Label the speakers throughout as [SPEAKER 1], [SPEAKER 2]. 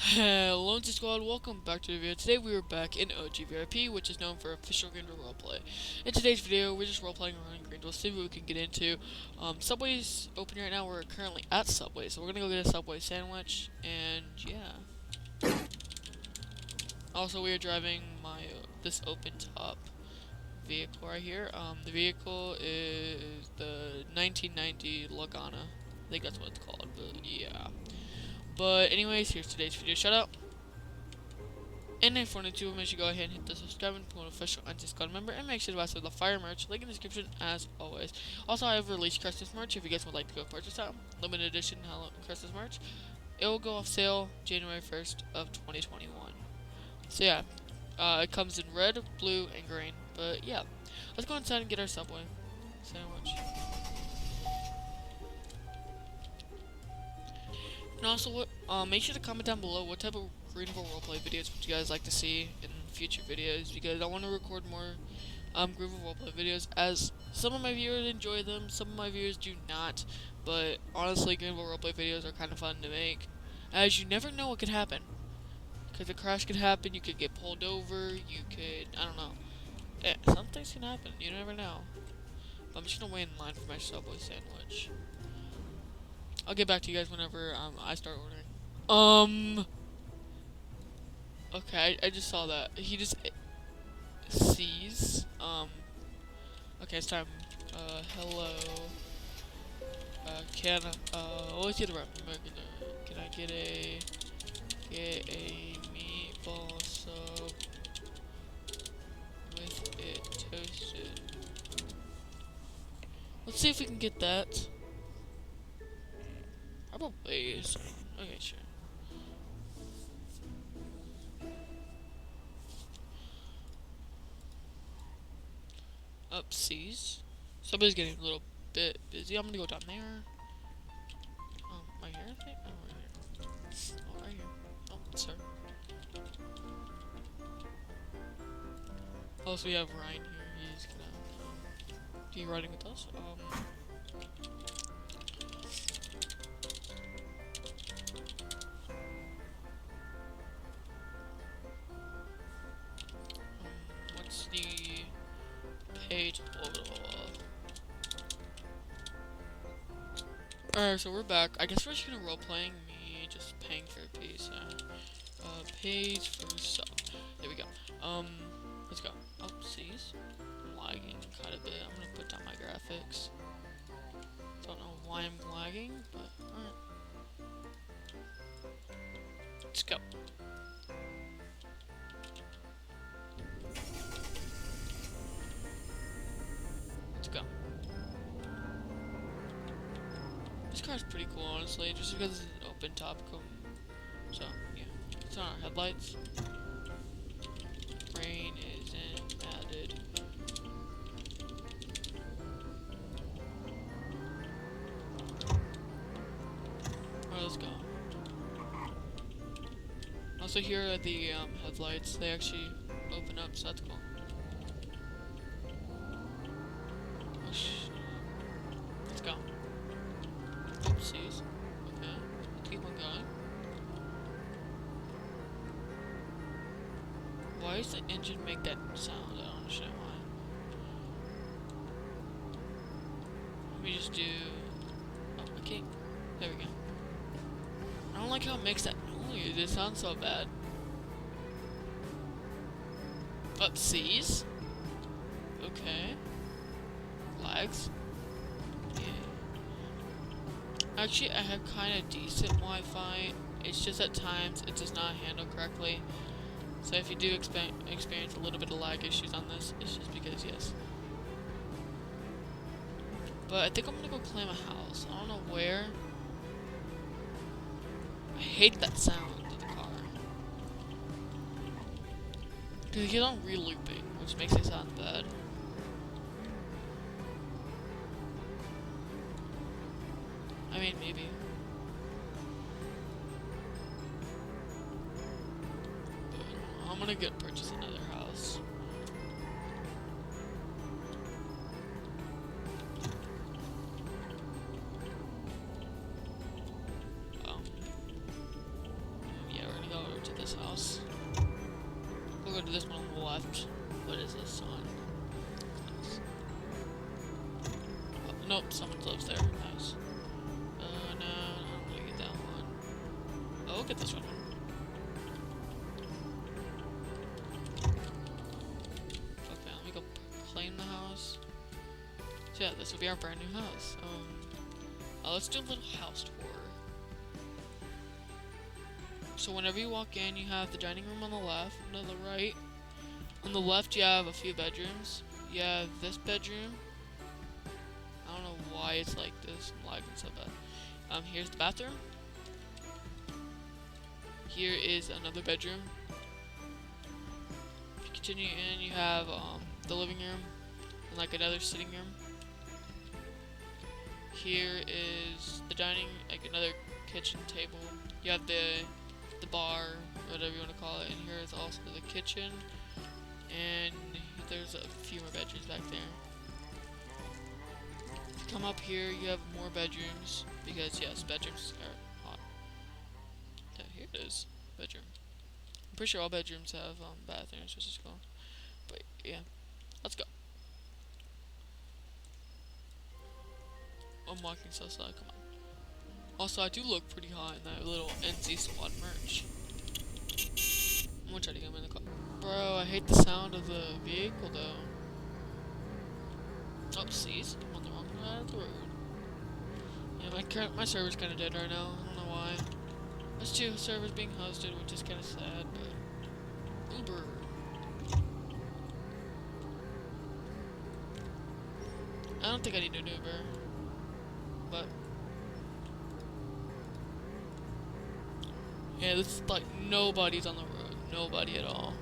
[SPEAKER 1] Hello, NZ Squad, welcome back to the video. Today we are back in OGVRP, which is known for official Greenville Roleplay. In today's video, we're just roleplaying around Greenville, see what we can get into. Subway's open right now, we're currently at Subway, so we're gonna go get a Subway sandwich, and yeah. Also, we are driving this open-top vehicle right here. The vehicle is the 1990 Lagana. I think that's what it's called, but yeah. But anyways, here's today's video shout-out. And if you want to, make sure you go ahead and hit the subscribe and become an official NZ Squad member, and make sure to buy some of the fire merch, link in the description as always. Also, I have released Christmas merch if you guys would like to go purchase that. Limited edition Christmas merch. It will go off sale January 1st of 2021. So yeah, it comes in red, blue, and green. But yeah, let's go inside and get our Subway sandwich. And also, make sure to comment down below what type of Greenville roleplay videos would you guys like to see in future videos, because I want to record more Greenville roleplay videos, as some of my viewers enjoy them, some of my viewers do not, but honestly, Greenville roleplay videos are kind of fun to make, as you never know what could happen, because a crash could happen, you could get pulled over, you could, I don't know, some things can happen, you never know. But I'm just gonna wait in line for my Subway sandwich. I'll get back to you guys whenever I start ordering. Okay, I just saw that. He just sees. Okay, it's time. Hello. Let's get around. Can I get a meatball sub with it toasted? Let's see if we can get that. Probably. Okay, sure. Upsies. Somebody's getting a little bit busy. I'm gonna go down there. Right here, I think? Oh, right here. Oh, right here. Oh, sir. Also, we have Ryan here. He's gonna be riding with us. What's the pay total? Alright, so we're back. I guess we're just gonna roleplaying me just paying for a pizza. Pays for sub. There we go. Let's go. Oh, sees? I'm lagging quite a bit. I'm gonna put down my graphics. Don't know why I'm lagging, but alright. Let's go. Let's go. This car's pretty cool, honestly, just because it's an open top. So, yeah. It's on our headlights. Rain isn't added. Alright, let's go. Also, here are the headlights. They actually open up, so that's cool. Let's go. Oopsies. Okay. Keep on going. Why does the engine make that sound? I don't understand why. Let me just do... Oh, okay. There we go. I don't like how it makes that noise. It sounds so bad. Upsies. Okay. Lags. Yeah. Actually, I have kind of decent Wi-Fi. It's just at times it does not handle correctly. So if you do experience a little bit of lag issues on this, it's just because, yes. But I think I'm gonna go claim a house. I don't know where. I hate that sound of the car. Because you get on re-looping, which makes it sound bad. I mean, maybe. But I'm gonna purchase another house. Yeah, we're gonna go go to this one on the left. What is this on? Oh, nope, someone lives there. Nice. No, I don't want to get that one. Oh, we'll get this one. Okay, let me go claim the house. So yeah, this will be our brand new house. Let's do a little house tour. So whenever you walk in, you have the dining room on the left, and to the right. On the left, you have a few bedrooms. You have this bedroom. I don't know why it's like this. I'm lagging so bad. Here's the bathroom. Here is another bedroom. If you continue in, you have the living room and like another sitting room. Here is the dining, like another kitchen table. You have the bar, whatever you want to call it, and here is also the kitchen. And there's a few more bedrooms back there. If you come up here, you have more bedrooms, because yes, bedrooms are hot. Yeah, here it is, bedroom. I'm pretty sure all bedrooms have bathrooms, which is cool. But yeah, let's go. I'm walking so slow, come on. Also, I do look pretty hot in that little NZ squad merch. I'm gonna try to get him in the car. Bro, I hate the sound of the vehicle though. Oopsies, I'm on the wrong side of the road. Yeah, my server's kinda dead right now. I don't know why. There's 2 servers being hosted, which is kinda sad, but Uber. I don't think I need an Uber. But yeah, this is like nobody's on the road. Nobody at all.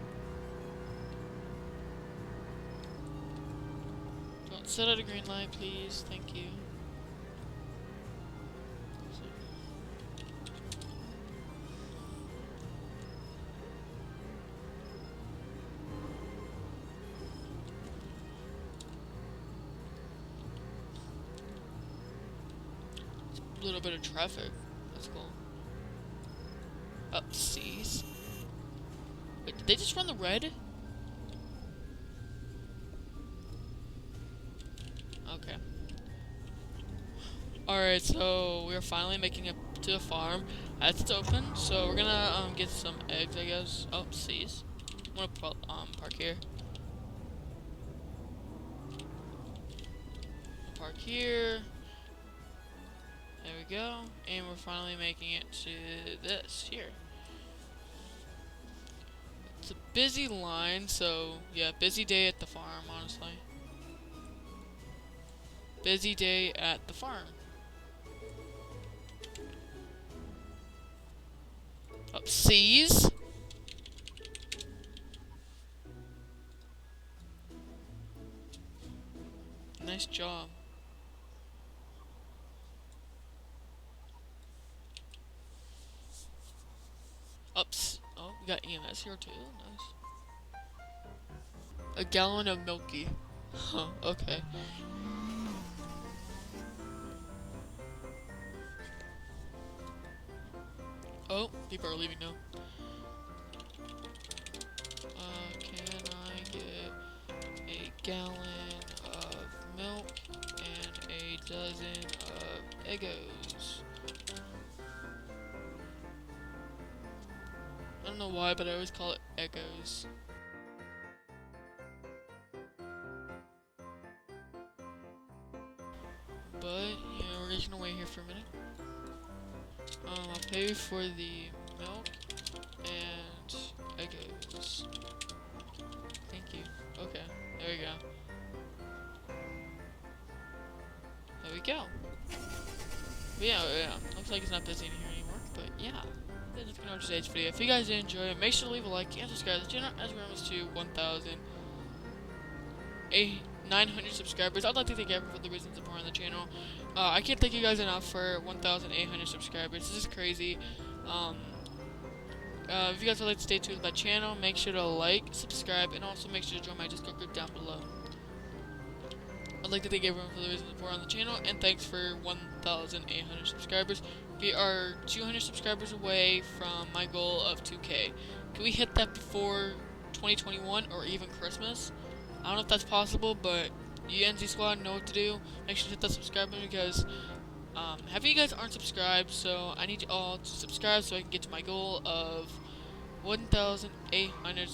[SPEAKER 1] Don't set at a green light, please. Thank you. A little bit of traffic. That's cool. Oopsies. Wait, did they just run the red? Okay. Alright, so we are finally making it to the farm. As it's open, so we're gonna get some eggs, I guess. Oopsies. I'm gonna park here. Park here. There we go, and we're finally making it to this here. It's a busy line, so yeah, busy day at the farm, honestly. Busy day at the farm. Oopsies. Nice job. Ups. Oh, we got EMS here too. Nice. A gallon of milky. Huh, okay. Oh, people are leaving now. Can I get a gallon of milk and a dozen of Eggos? I don't know why, but I always call it Eggos. But, yeah, we're just gonna wait here for a minute. I'll pay for the milk and Eggos. Thank you. Okay, there we go. There we go. But yeah, looks like it's not busy in here anymore, but yeah. That's gonna be today's video. If you guys did enjoy it, make sure to leave a like and subscribe to the channel as we almost to 1,900 subscribers. I'd like to thank everyone for the recent support on the channel. I can't thank you guys enough for 1,800 subscribers. This is crazy. If you guys would like to stay tuned with my channel, make sure to like, subscribe, and also make sure to join my Discord group down below. I'd like to thank everyone for the recent support on the channel, and thanks for 1,800 subscribers. We are 200 subscribers away from my goal of 2K. Can we hit that before 2021 or even Christmas. I don't know if that's possible, but you NZ Squad know what to do. Make sure to hit that subscribe button because half of you guys aren't subscribed, so I need you all to subscribe so I can get to my goal of 1,800